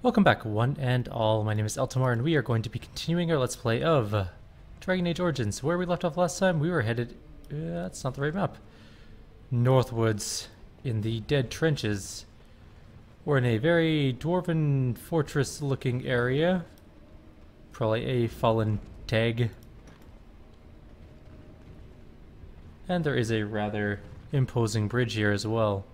Welcome back, one and all. My name is Eltimar, and we are going to be continuing our Let's Play of Dragon Age Origins. Where we left off last time, we were headed... that's not the right map. Northwards, in the Dead Trenches. We're in a very dwarven fortress-looking area. Probably a fallen tag. And there is a rather imposing bridge here as well.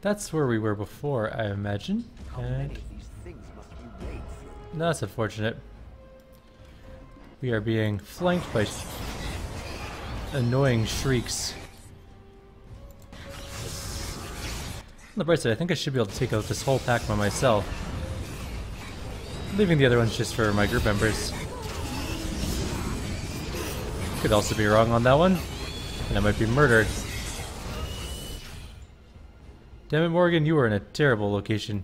That's where we were before, I imagine. And that's unfortunate. We are being flanked by annoying shrieks. On the bright side, I think I should be able to take out this whole pack by myself. Leaving the other ones just for my group members. Could also be wrong on that one. And I might be murdered. Damn it, Morgan, you were in a terrible location.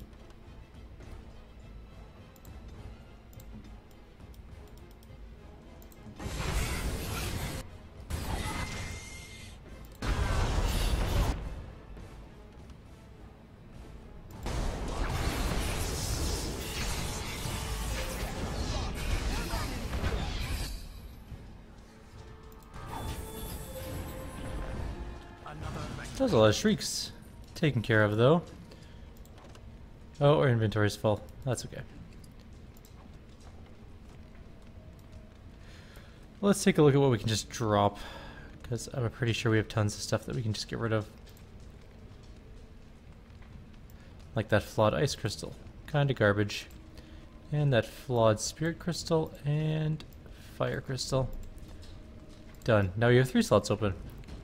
That was a lot of shrieks. Taken care of, though. Oh, our inventory's full. That's okay. Well, let's take a look at what we can just drop, because I'm pretty sure we have tons of stuff that we can just get rid of. Like that flawed ice crystal. Kinda garbage. And that flawed spirit crystal and fire crystal. Done. Now you have 3 slots open.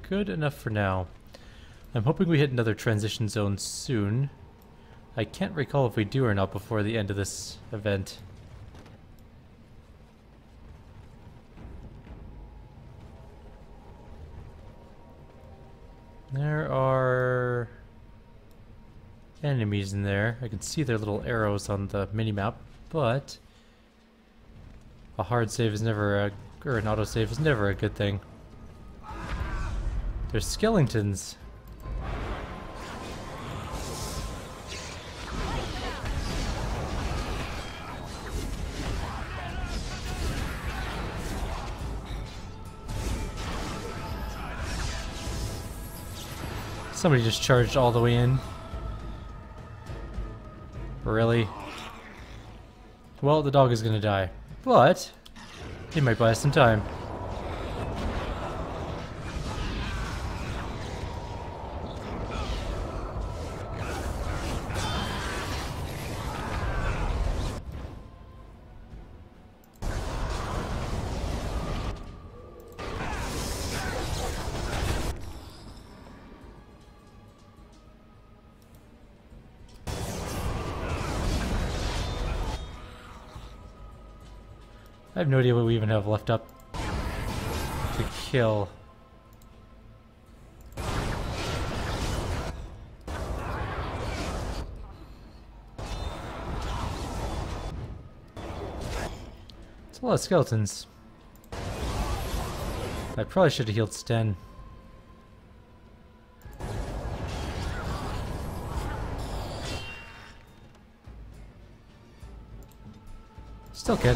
Good enough for now. I'm hoping we hit another transition zone soon. I can't recall if we do or not before the end of this event. There are enemies in there. I can see their little arrows on the minimap, but a hard save is never a, or an autosave is never a good thing. There's skeletons. Somebody just charged all the way in. Really? Well, the dog is gonna die. But he might buy us some time. I have no idea what we even have left up to kill. It's a lot of skeletons. I probably should have healed Sten. Still can.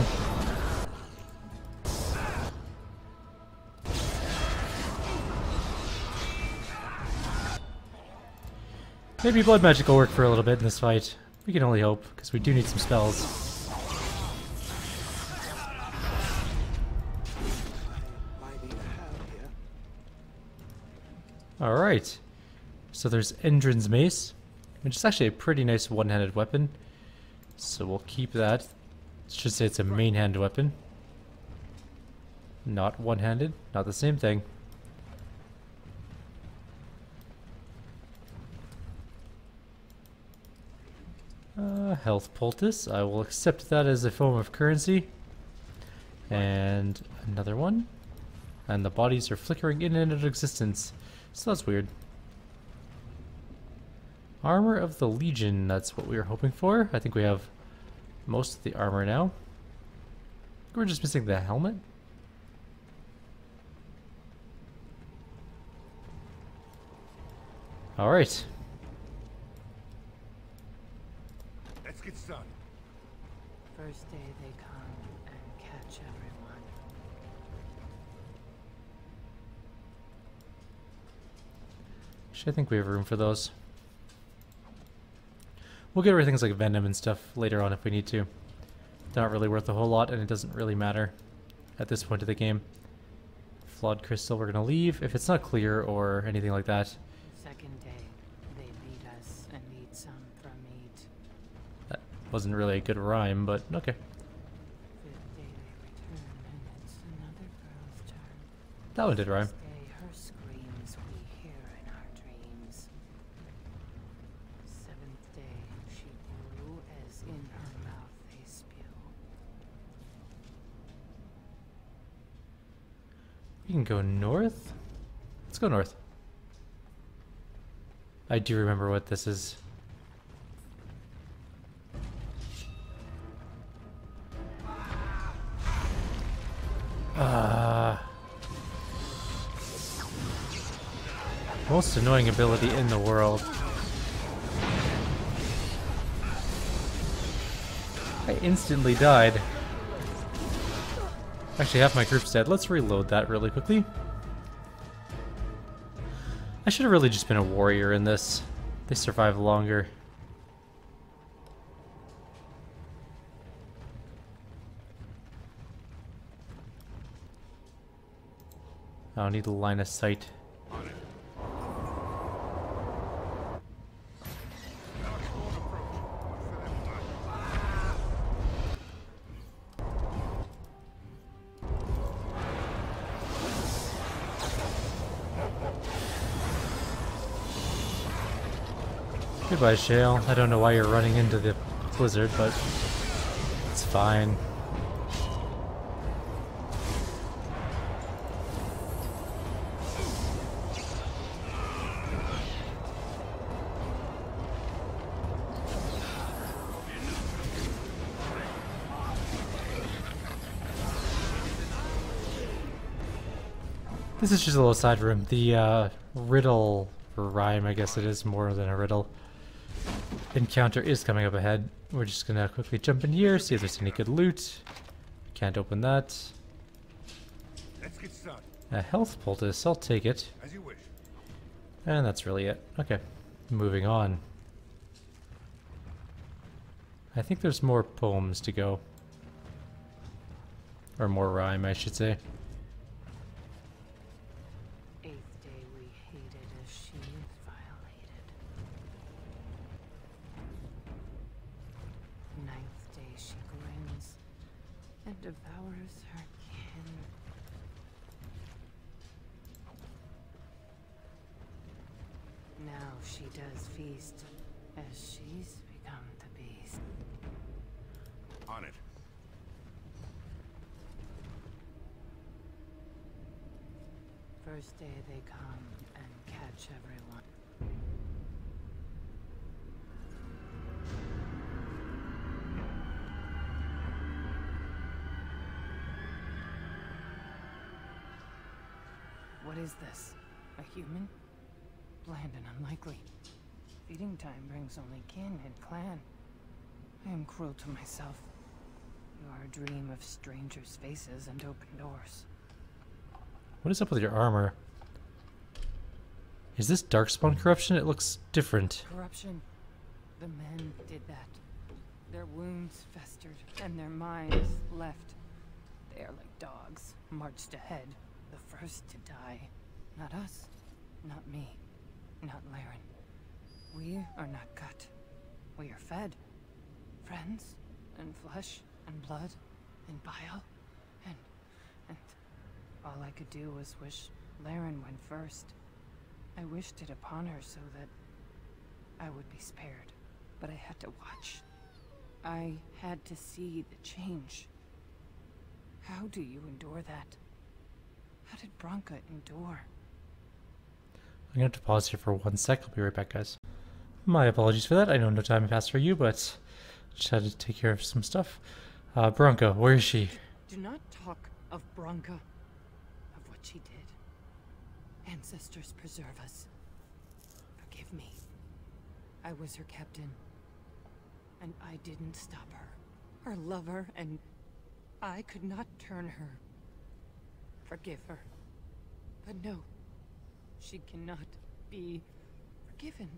Maybe blood magic will work for a little bit in this fight. We can only hope, because we do need some spells. Alright. So there's Endrin's Mace, which is actually a pretty nice one-handed weapon. So we'll keep that. Should say it's a main-hand weapon. Not one-handed, not the same thing. Health poultice. I will accept that as a form of currency. And another one. And the bodies are flickering in and out of existence. So that's weird. Armor of the Legion. That's what we were hoping for. I think we have most of the armor now. We're just missing the helmet. Alright. Let's get started. First day they come and catch everyone. Actually, I think we have room for those. We'll get rid of things like venom and stuff later on if we need to. They're not really worth a whole lot, and it doesn't really matter at this point of the game. Flawed crystal we're gonna leave if it's not clear or anything like that. Second day, they meet us and need some from meat. That wasn't really a good rhyme, but okay. Fifth day they return and it's another girl's turn. That one did rhyme. Sixth day her screams we hear in our dreams. Seventh day she grew as in her mouth they spew. We can go north? Let's go north. I do remember what this is. Most annoying ability in the world. I instantly died. Actually, half my group's dead. Let's reload that really quickly. I should have really just been a warrior in this. They survive longer. I don't need a line of sight. Goodbye, Shale. I don't know why you're running into the blizzard, but it's fine. This is just a little side room. The riddle or rhyme, I guess it is more than a riddle, encounter is coming up ahead. We're just gonna quickly jump in here, see if there's any good loot. Can't open that. Let's get started. A health poultice, I'll take it. As you wish. And that's really it. Okay, moving on. I think there's more poems to go. Or more rhyme, I should say. Eighth day we hated as she is violated. Ninth day she grins and devours her kin. Now she does feast as she's become the beast. On it. First day they come and catch everyone. What is this? A human? Bland and unlikely. Feeding time brings only kin and clan. I am cruel to myself. You are a dream of strangers' faces and open doors. What is up with your armor? Is this Darkspawn corruption? It looks different. Corruption. The men did that. Their wounds festered, and their minds left. They are like dogs, marched ahead, the first to die. Not us, not me, not Laren. We are not cut. We are fed. Friends, and flesh, and blood, and bile, and all I could do was wish Laren went first. I wished it upon her so that I would be spared, but I had to watch. I had to see the change. How do you endure that? How did Branka endure? I'm gonna have to pause here for 1 sec. I'll be right back, guys. My apologies for that. I know no time passed for you, but just had to take care of some stuff. Branka, where is she? Do not talk of Branka, of what she did. Ancestors preserve us. Forgive Believe me, I was her captain. And I didn't stop her. Her lover, and I could not turn her. Forgive her. But no, she cannot be forgiven.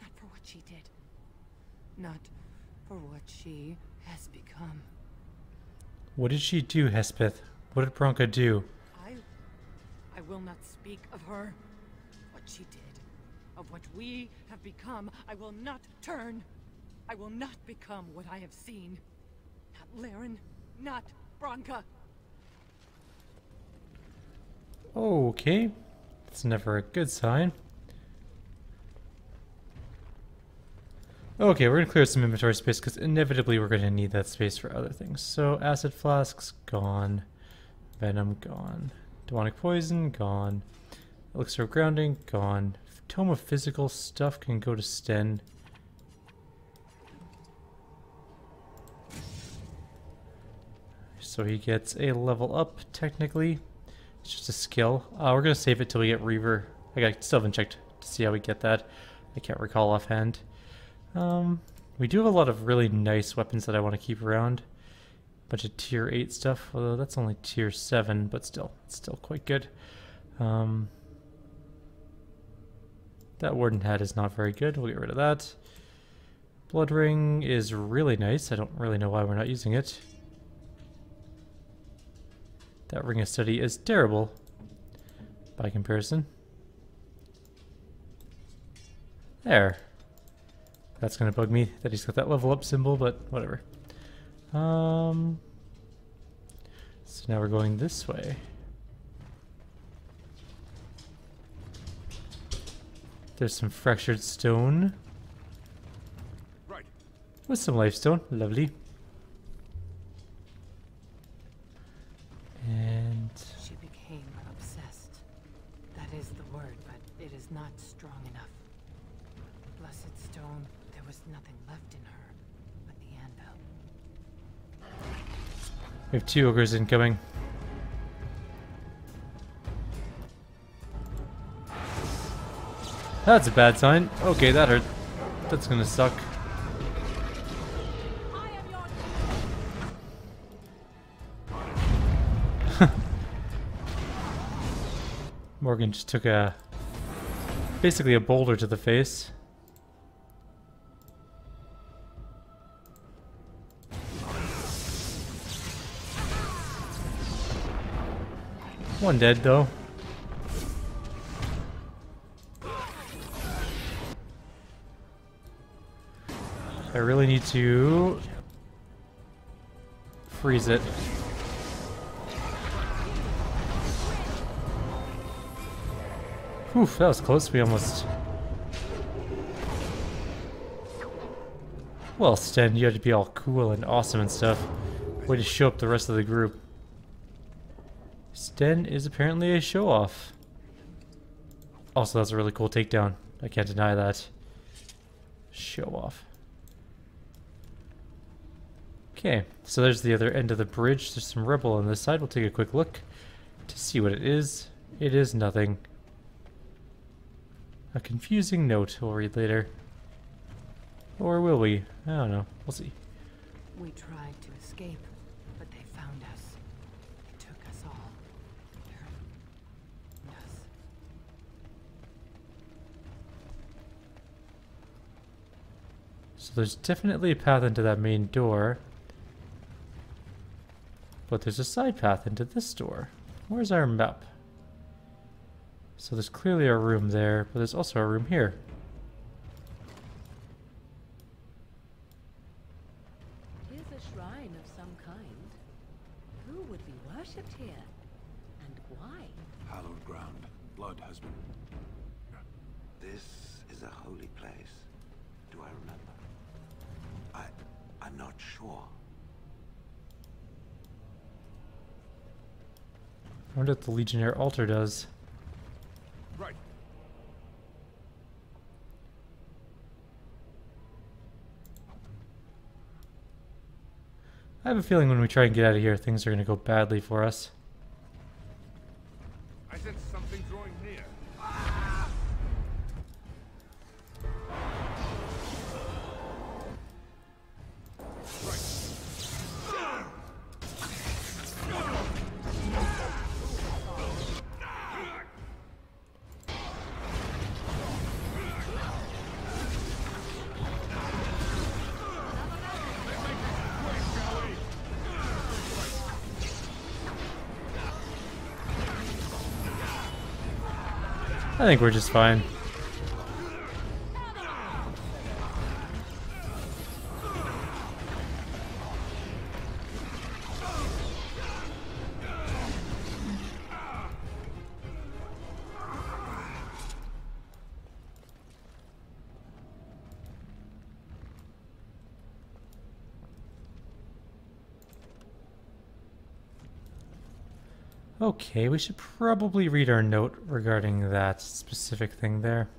Not for what she did. Not for what she has become. What did she do, Hespeth? What did Bronca do? I will not speak of her. What she did. Of what we have become. I will not turn. I will not become what I have seen. Not Laren. Not Bronca. Okay. That's never a good sign. Okay, we're going to clear some inventory space because inevitably we're going to need that space for other things. So, acid flasks, gone. Venom, gone. Demonic poison, gone. Elixir of grounding, gone. Tome of physical stuff can go to Sten. So he gets a level up, technically. It's just a skill. We're going to save it till we get Reaver. I still haven't checked to see how we get that. I can't recall offhand. We do have a lot of really nice weapons that I want to keep around. Bunch of tier 8 stuff, although that's only tier 7, but still, it's still quite good. That Warden hat is not very good. We'll get rid of that. Blood Ring is really nice. I don't really know why we're not using it. That Ring of Study is terrible by comparison. There. That's gonna bug me that he's got that level up symbol, but whatever. So now we're going this way. There's some fractured stone. Right. With some lifestone. Lovely. And She became obsessed. That is the word, but it is not strong enough. Blessed stone, there was nothing left in her but the anvil. we have 2 ogres incoming. That's a bad sign. Okay, that hurt. That's gonna suck. Morgan just took basically a boulder to the face. One dead though. I really need to freeze it. Whew, that was close. We almost... Well, Sten, you had to be all cool and awesome and stuff. Way to show up the rest of the group. Sten is apparently a show-off. Also, that's a really cool takedown. I can't deny that. Show-off. Okay, so there's the other end of the bridge. There's some rebel on this side. We'll take a quick look to see what it is. It is nothing. A confusing note we'll read later. Or will we? I don't know. We'll see. We tried to escape, but they found us. They took us all. Turned us. So there's definitely a path into that main door. But there's a side path into this door. Where's our map? So there's clearly a room there, but there's also a room here. Here's a shrine of some kind. Who would be worshipped here? And why? Hallowed ground. Blood has been... This is a holy place. Do I remember? I'm not sure. I wonder what the Legionnaire altar does. Right. I have a feeling when we try and get out of here, things are going to go badly for us. I sense something drawing near. I think we're just fine. Okay, we should probably read our note regarding that specific thing there.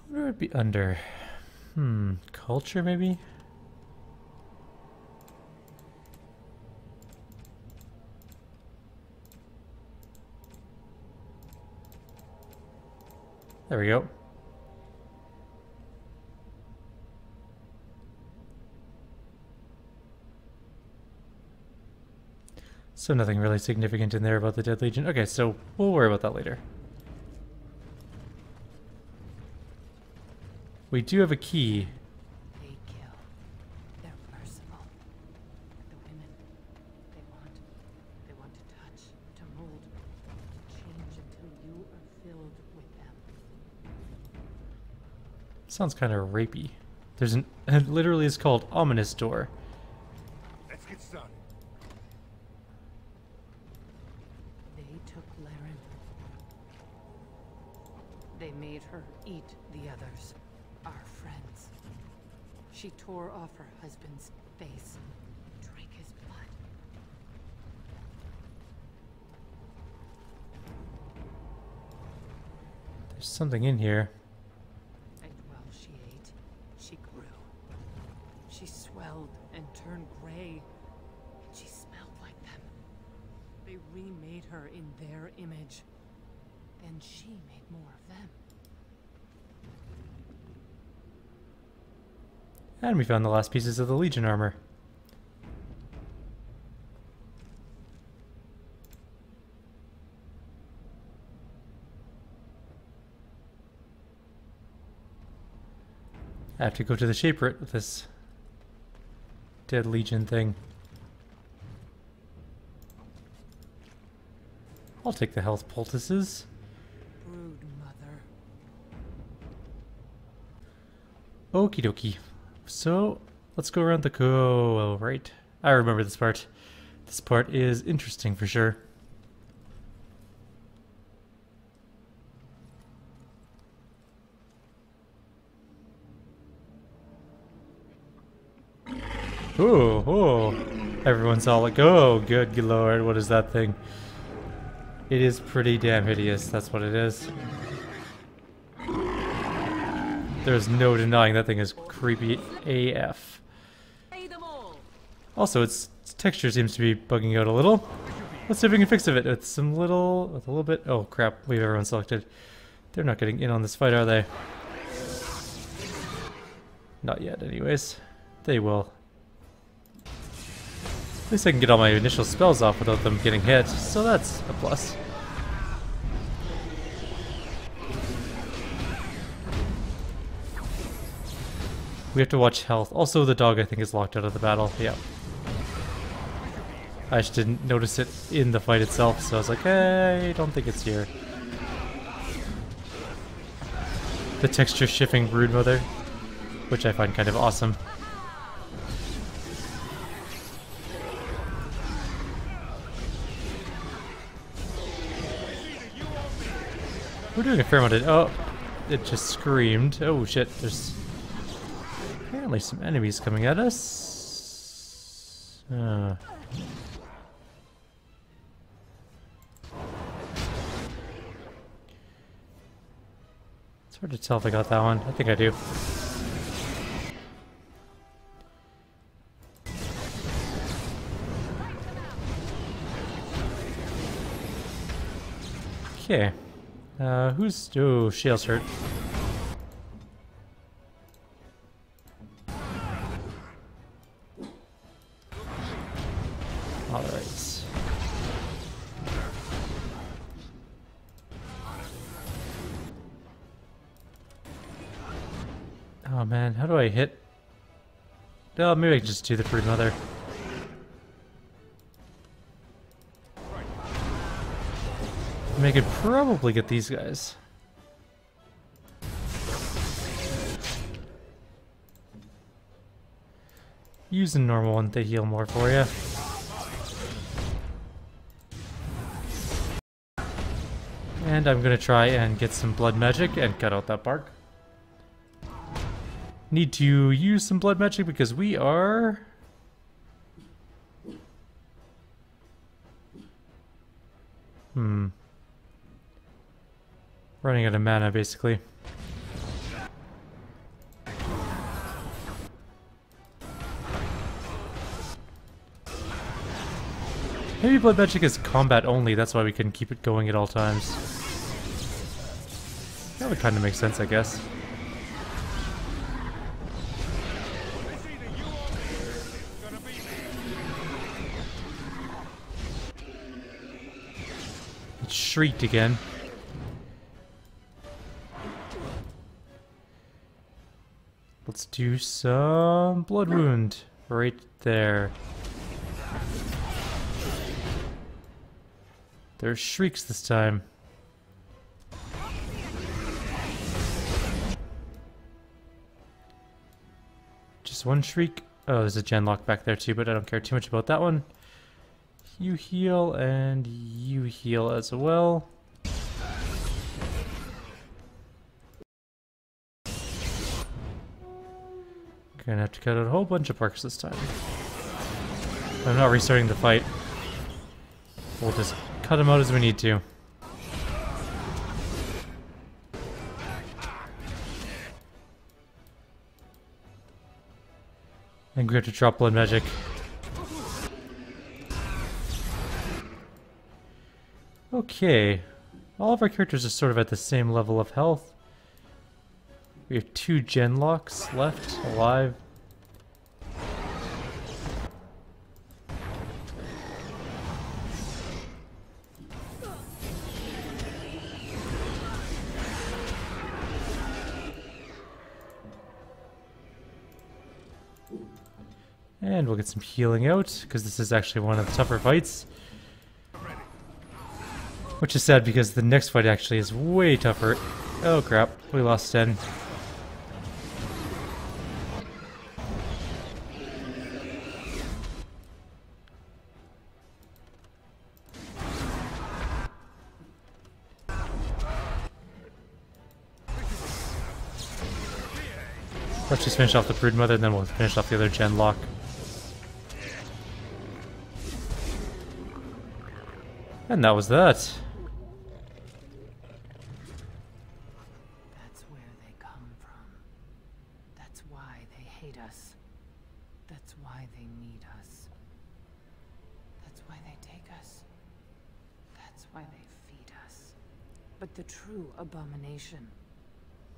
What would it be under? Culture maybe? There we go. So nothing really significant in there about the Dead Legion. Okay, so we'll worry about that later. We do have a key. They kill. They're merciful. The women, they want to touch, to mold, to change until you are filled with them. Sounds kind of rapey. There's an, it literally is called Ominous Door. Let's get started. They took Laren. They made her eat the others, our friends. She tore off her husband's face, drank his blood. There's something in here. And while she ate, she grew. She swelled and turned gray, and she smelled like them. They remade her in their image, and she made more of them. And we found the last pieces of the Legion armor. I have to go to the Shaperate with this Dead Legion thing. I'll take the health poultices. Brood mother. Okie dokie. So, let's go around the oh, right. I remember this part. This part is interesting for sure. Ooh, oh. Everyone's all like, oh, good lord, what is that thing? It is pretty damn hideous, that's what it is. There's no denying that thing is creepy AF. Also, its texture seems to be bugging out a little. Let's see if we can fix it with a little bit. Oh crap, we have everyone selected. They're not getting in on this fight, are they? Not yet, anyways. They will. At least I can get all my initial spells off without them getting hit, so that's a plus. We have to watch health. Also, the dog, I think, is locked out of the battle. Yeah. I just didn't notice it in the fight itself, so I was like, hey, I don't think it's here. The texture shifting Broodmother, which I find kind of awesome. We're doing a fair amount of... Oh, it just screamed. Oh shit, there's apparently some enemies coming at us. It's hard to tell if I got that one. I think I do. Okay. Who's... Oh, Shale's hurt. Alright. Oh man, how do I hit? Oh, maybe I can just do the Broodmother. And I could probably get these guys. Use a normal one, they heal more for you. And I'm gonna try and get some blood magic and cut out that bark. Need to use some blood magic because we are... running out of mana, basically. Maybe blood magic is combat only, that's why we can keep it going at all times. That would kind of make sense, I guess. It shrieked again. Let's do some blood wound right there. There's shrieks this time. Just one shriek. Oh, there's a genlock back there too, but I don't care too much about that one. You heal and you heal as well. Gonna have to cut out a whole bunch of parks this time. I'm not restarting the fight. We'll just cut them out as we need to. And we have to drop blood magic. Okay. All of our characters are sort of at the same level of health. We have 2 genlocks left alive. And we'll get some healing out, because this is actually one of the tougher fights. Which is sad, because the next fight actually is way tougher. Oh crap, we lost 10. Let's just finish off the Broodmother, and then we'll finish off the other genlock. And that was that. That's where they come from. That's why they hate us. That's why they need us. That's why they take us. That's why they feed us. But the true abomination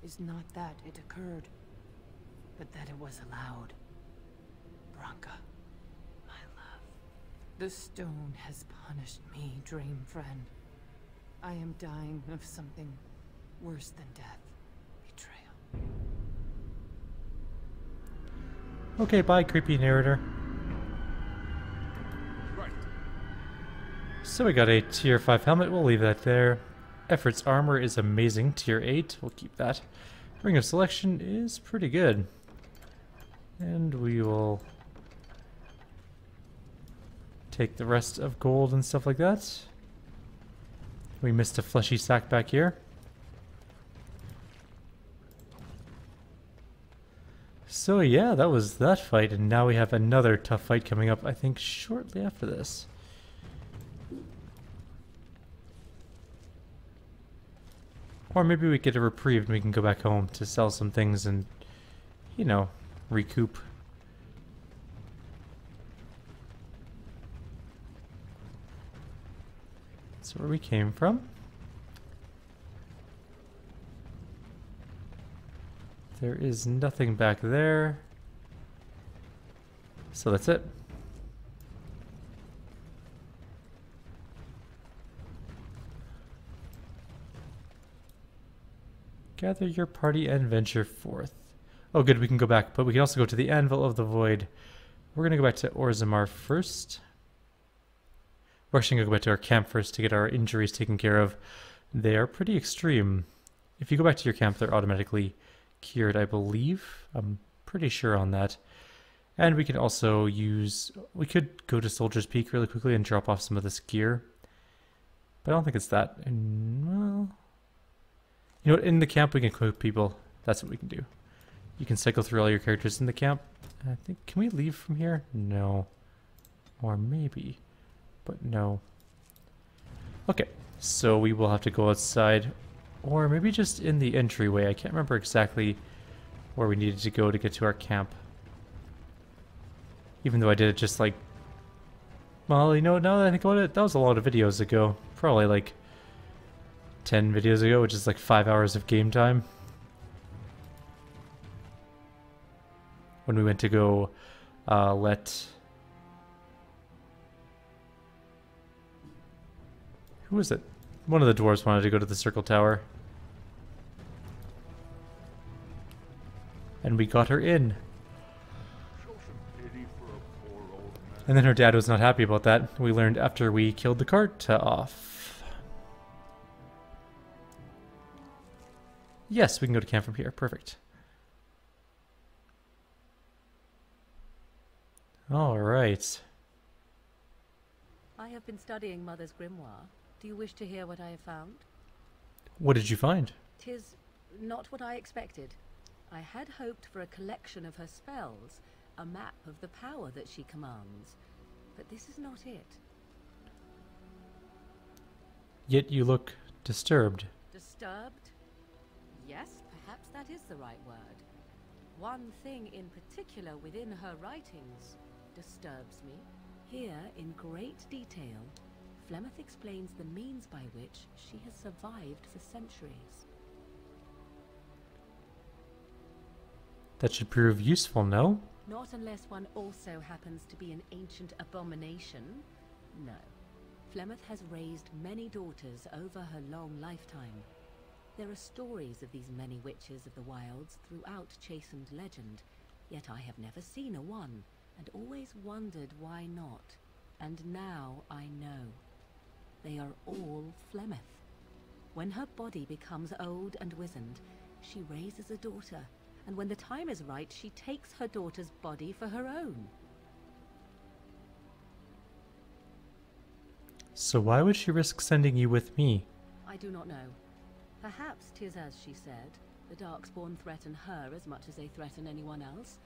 is not that it occurred, but that it was allowed. Branka, my love. The stone has punished me, dream friend. I am dying of something worse than death. Betrayal. Okay, bye, creepy narrator. Right. So we got a tier 5 helmet, we'll leave that there. Effort's armor is amazing, tier 8, we'll keep that. Ring of Selection is pretty good. And we will take the rest of gold and stuff like that. We missed a fleshy sack back here. So yeah, that was that fight, and now we have another tough fight coming up, I think, shortly after this. Or maybe we get a reprieve and we can go back home to sell some things and, you know, recoup. That's where we came from. There is nothing back there. So that's it. Gather your party and venture forth. Oh good, we can go back, but we can also go to the Anvil of the Void. We're gonna go back to Orzammar first. We're actually going to go back to our camp first to get our injuries taken care of. They are pretty extreme. If you go back to your camp, they're automatically cured, I believe. I'm pretty sure on that. And we can also use... We could go to Soldier's Peak really quickly and drop off some of this gear. But I don't think it's that... well... You know what? In the camp, we can equip people. That's what we can do. You can cycle through all your characters in the camp. I think... Can we leave from here? No. Or maybe... But no. Okay. So we will have to go outside. Or maybe just in the entryway. I can't remember exactly where we needed to go to get to our camp. Even though I did it just like... Well, you know, now that I think about it, that was a lot of videos ago. Probably like 10 videos ago, which is like 5 hours of game time. When we went to go let... Who was it? One of the dwarves wanted to go to the Circle Tower. And we got her in. And then her dad was not happy about that. We learned after we killed the cart off. Yes, we can go to camp from here. Perfect. Alright. I have been studying Mother's grimoire. Do you wish to hear what I have found? What did you find? 'Tis not what I expected. I had hoped for a collection of her spells, a map of the power that she commands. But this is not it. Yet you look disturbed. Disturbed? Yes, perhaps that is the right word. One thing in particular within her writings disturbs me. Here, in great detail, Flemeth explains the means by which she has survived for centuries. That should prove useful, no? Not unless one also happens to be an ancient abomination. No. Flemeth has raised many daughters over her long lifetime. There are stories of these many witches of the wilds throughout chastened legend, yet I have never seen a one, and always wondered why not. And now I know. They are all Flemeth. When her body becomes old and wizened, she raises a daughter, and when the time is right, she takes her daughter's body for her own. So why would she risk sending you with me? I do not know. Perhaps 'tis as she said, the Darkspawn threaten her as much as they threaten anyone else.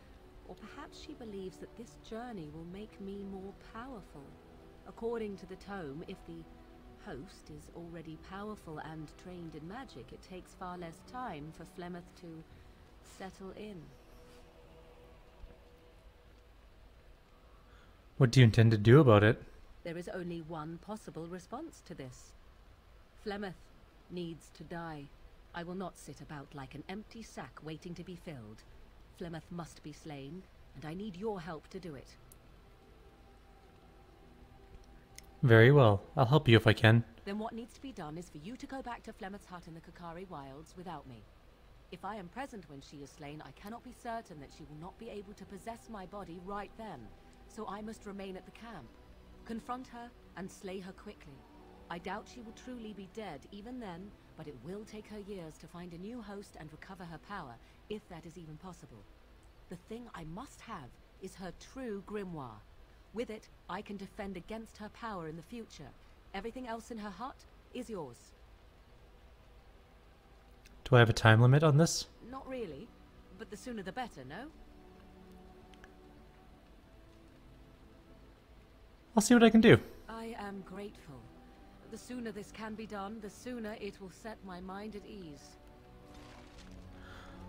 Or perhaps she believes that this journey will make me more powerful. According to the tome, if the host is already powerful and trained in magic, it takes far less time for Flemeth to settle in. What do you intend to do about it? There is only one possible response to this. Flemeth needs to die. I will not sit about like an empty sack waiting to be filled. Flemeth must be slain, and I need your help to do it. Very well. I'll help you if I can. Then what needs to be done is for you to go back to Flemeth's hut in the Kakari Wilds without me. If I am present when she is slain, I cannot be certain that she will not be able to possess my body right then, so I must remain at the camp. Confront her and slay her quickly. I doubt she will truly be dead even then, but it will take her years to find a new host and recover her power, if that is even possible. The thing I must have is her true grimoire. With it, I can defend against her power in the future. Everything else in her hut is yours. Do I have a time limit on this? Not really, but the sooner the better, no? I'll see what I can do. I am grateful. The sooner this can be done, the sooner it will set my mind at ease.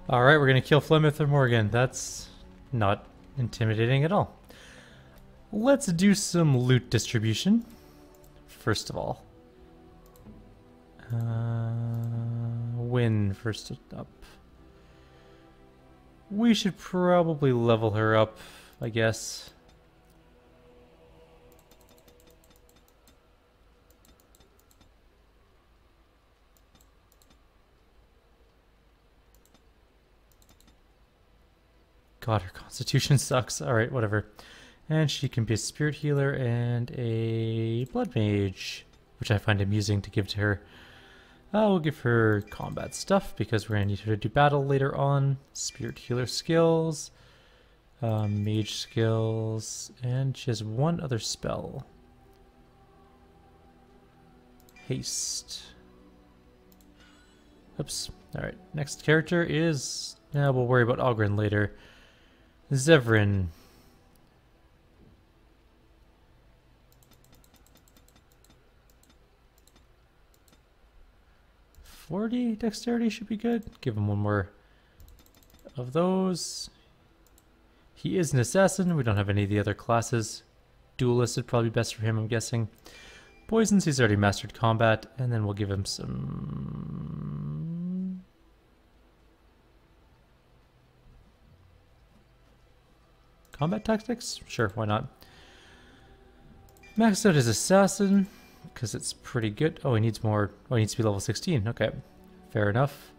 Alright, we're gonna kill Flemeth or Morgan. That's not intimidating at all. Let's do some loot distribution. First of all. Win first up. We should probably level her up, I guess. God, her constitution sucks. Alright, whatever. And she can be a spirit healer and a blood mage, which I find amusing to give to her. We'll give her combat stuff because we're going to need her to do battle later on. Spirit healer skills, mage skills, and she has one other spell. Haste. Oops. Alright, next character is... we'll worry about Ogren later. Zevran. 40 dexterity should be good. Give him one more of those. He is an assassin. We don't have any of the other classes. Duelist would probably be best for him, I'm guessing. Poisons, he's already mastered combat. And then we'll give him some... combat tactics? Sure, why not? Maxed out his assassin, because it's pretty good. Oh, he needs more. Oh, he needs to be level 16. Okay, fair enough.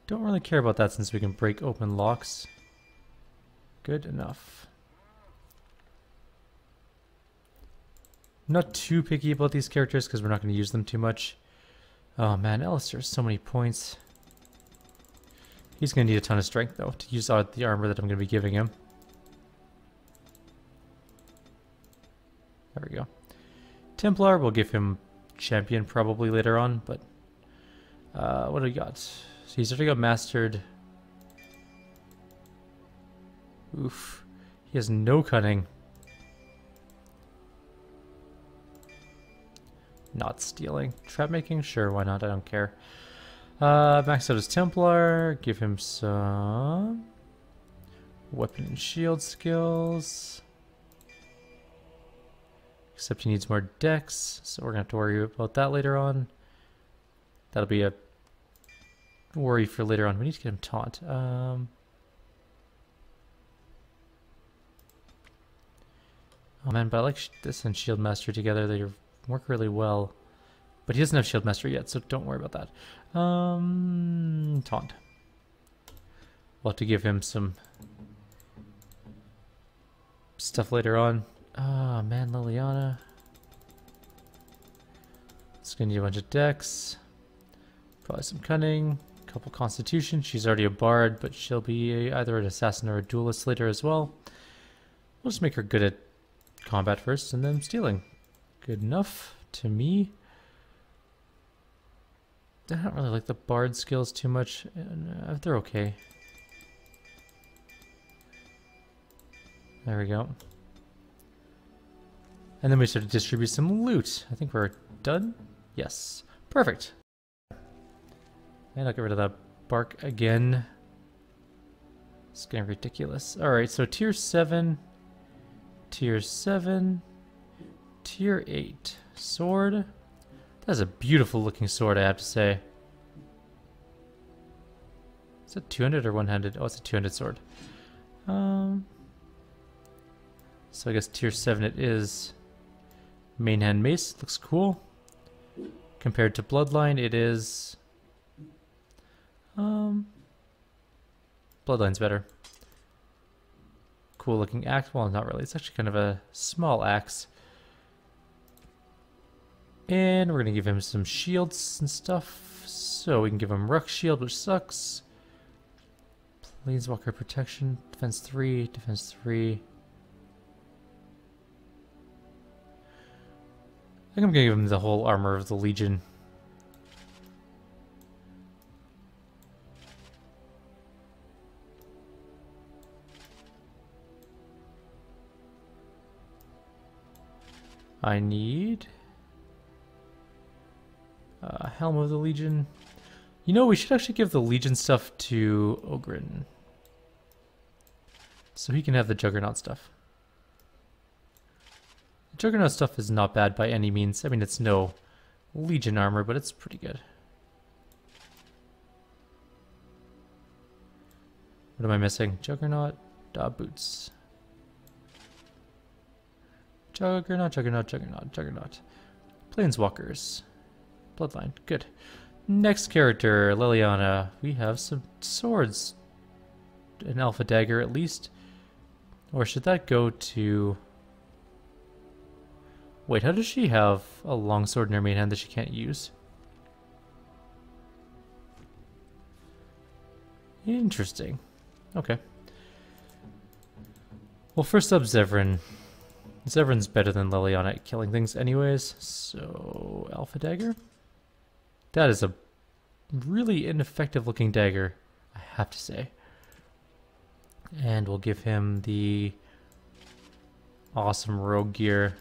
Don't really care about that since we can break open locks. Good enough. I'm not too picky about these characters because we're not going to use them too much. Oh man, Alistair has so many points. He's going to need a ton of strength though to use out the armor that I'm going to be giving him. There we go. Templar, we'll give him champion probably later on, but what do we got? So he's already got mastered. Oof. He has no cunning. Not stealing. Trap making? Sure, why not? I don't care. Max out his Templar. Give him some weapon and shield skills. Except he needs more dex, so we're going to have to worry about that later on. That'll be a worry for later on. We need to get him taunt. Oh man, but I like this and Shield Master together. They work really well. But he doesn't have Shield Master yet, so don't worry about that. Taunt. We'll have to give him some stuff later on. Ah, man, Liliana. It's gonna need a bunch of dex. Probably some cunning. A couple constitution. She's already a bard, but she'll be either an assassin or a duelist later as well. We'll just make her good at combat first and then stealing. Good enough to me. I don't really like the bard skills too much. They're okay. There we go. And then we start to distribute some loot. I think we're done. Yes. Perfect. And I'll get rid of that bark again. It's getting ridiculous. Alright, so tier 7. Tier 7. Tier 8. Sword. That's a beautiful looking sword, I have to say. Is it 200 or 100? Oh, it's a 200 sword. So I guess tier 7 it is. Main hand mace looks cool. Compared to Bloodline, it is... Bloodline's better. Cool looking axe. Well, not really. It's actually kind of a small axe. And we're going to give him some shields and stuff. So we can give him Ruck Shield, which sucks. Planeswalker Protection. Defense 3. Defense 3. I think I'm going to give him the whole armor of the Legion. I need... Helm of the Legion. You know, we should actually give the Legion stuff to Ogren. So he can have the Juggernaut stuff. The Juggernaut stuff is not bad by any means. I mean, it's no Legion armor, but it's pretty good. What am I missing? Juggernaut, boots. Juggernaut, Juggernaut, Juggernaut, Juggernaut. Planeswalkers. Bloodline. Good. Next character, Liliana. We have some swords. an alpha dagger at least. Or should that go to... Wait, how does she have a longsword in her main hand that she can't use? Interesting. Okay. Well, first up, Zevran. Zevran's better than Liliana at killing things anyways, so... Alpha dagger? That is a really ineffective looking dagger, I have to say. And we'll give him the awesome rogue gear,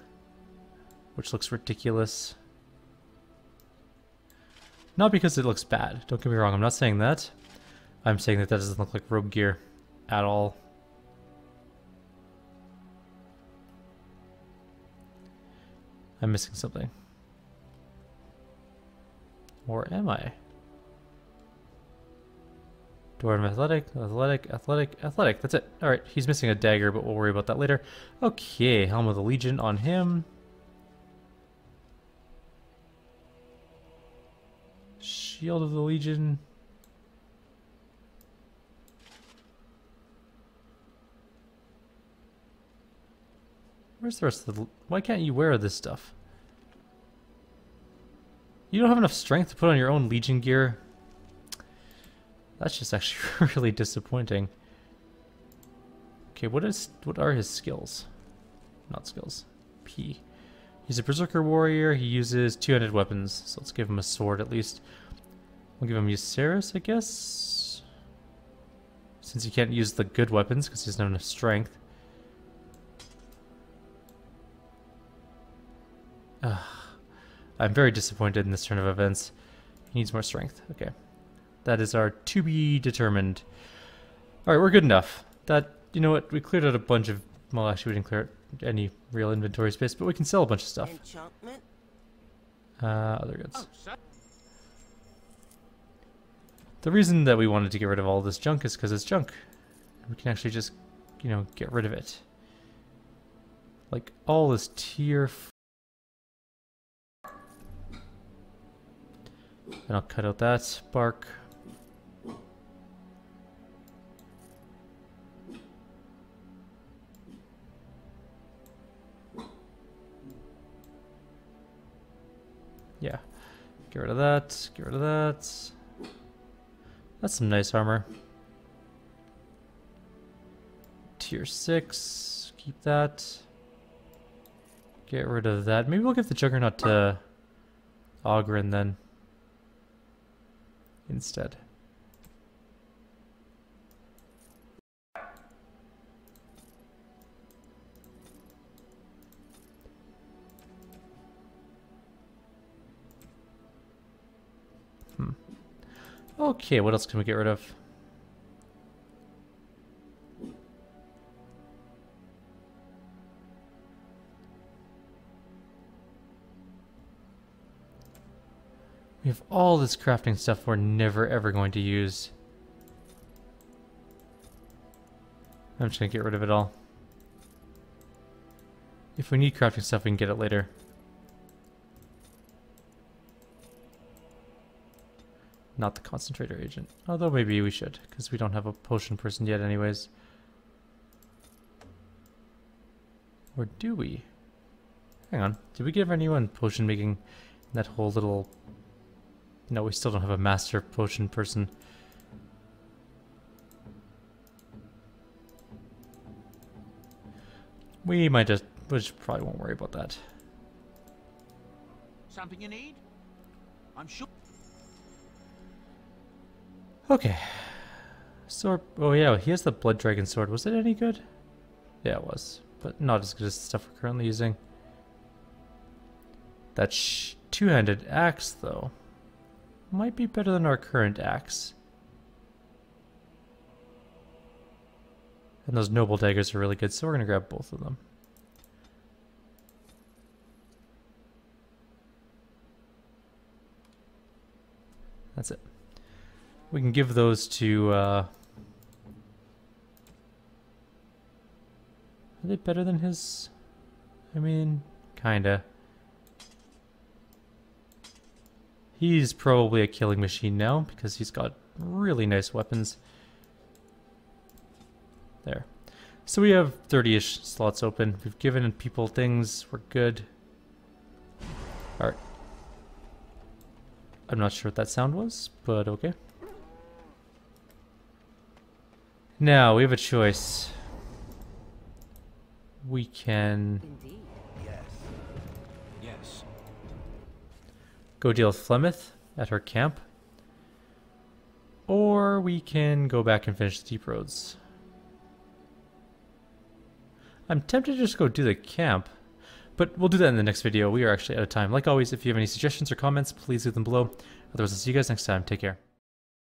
which looks ridiculous. Not because it looks bad, don't get me wrong, I'm not saying that. I'm saying that that doesn't look like rogue gear at all. I'm missing something. Or am I? Dwarven athletic, athletic, athletic, athletic. That's it. Alright, he's missing a dagger, but we'll worry about that later. Okay, Helm of the Legion on him. Shield of the Legion. Where's the rest of the... Why can't you wear this stuff? You don't have enough strength to put on your own Legion gear? That's just actually really disappointing. Okay, what are his skills? Not skills. P. He's a Berserker Warrior. He uses two-handed weapons, so let's give him a sword at least. We'll give him Euceris, I guess? Since he can't use the good weapons because he doesn't have enough strength. I'm very disappointed in this turn of events. He needs more strength. Okay. That is our to be determined. Alright, we're good enough. That, you know what, we cleared out a bunch of... Well, actually we didn't clear out any real inventory space, but we can sell a bunch of stuff. Enchantment? Other goods. Oh, The reason that we wanted to get rid of all this junk is because it's junk. We can actually just, you know, get rid of it. Like, all this tier... And I'll cut out that bark. Yeah. Get rid of that. Get rid of that. That's some nice armor. Tier 6. Keep that. Get rid of that. Maybe we'll give the Juggernaut to Ogren then. Instead. Okay, what else can we get rid of? We have all this crafting stuff we're never ever going to use. I'm just gonna get rid of it all. If we need crafting stuff, we can get it later. Not the concentrator agent. Although maybe we should, because we don't have a potion person yet anyways. Or do we? Hang on. Did we give anyone potion making that whole little... No, we still don't have a master potion person. We might just... We just probably won't worry about that. something you need? I'm sure. Okay. Sword. Oh yeah, he has the Blood Dragon sword. Was it any good? Yeah, it was. But not as good as the stuff we're currently using. That two-handed axe, though, might be better than our current axe. And those noble daggers are really good, so we're going to grab both of them. That's it. We can give those to... Are they better than his? I mean, kinda. He's probably a killing machine now, because he's got really nice weapons. There. So we have 30-ish slots open. We've given people things. We're good. Alright. I'm not sure what that sound was, but okay. Now, we have a choice. We can Indeed. Yes. go deal with Flemeth at her camp. Or we can go back and finish the deep roads. I'm tempted to just go do the camp, but we'll do that in the next video. We are actually out of time. Like always, if you have any suggestions or comments, please leave them below. Otherwise, I'll see you guys next time. Take care.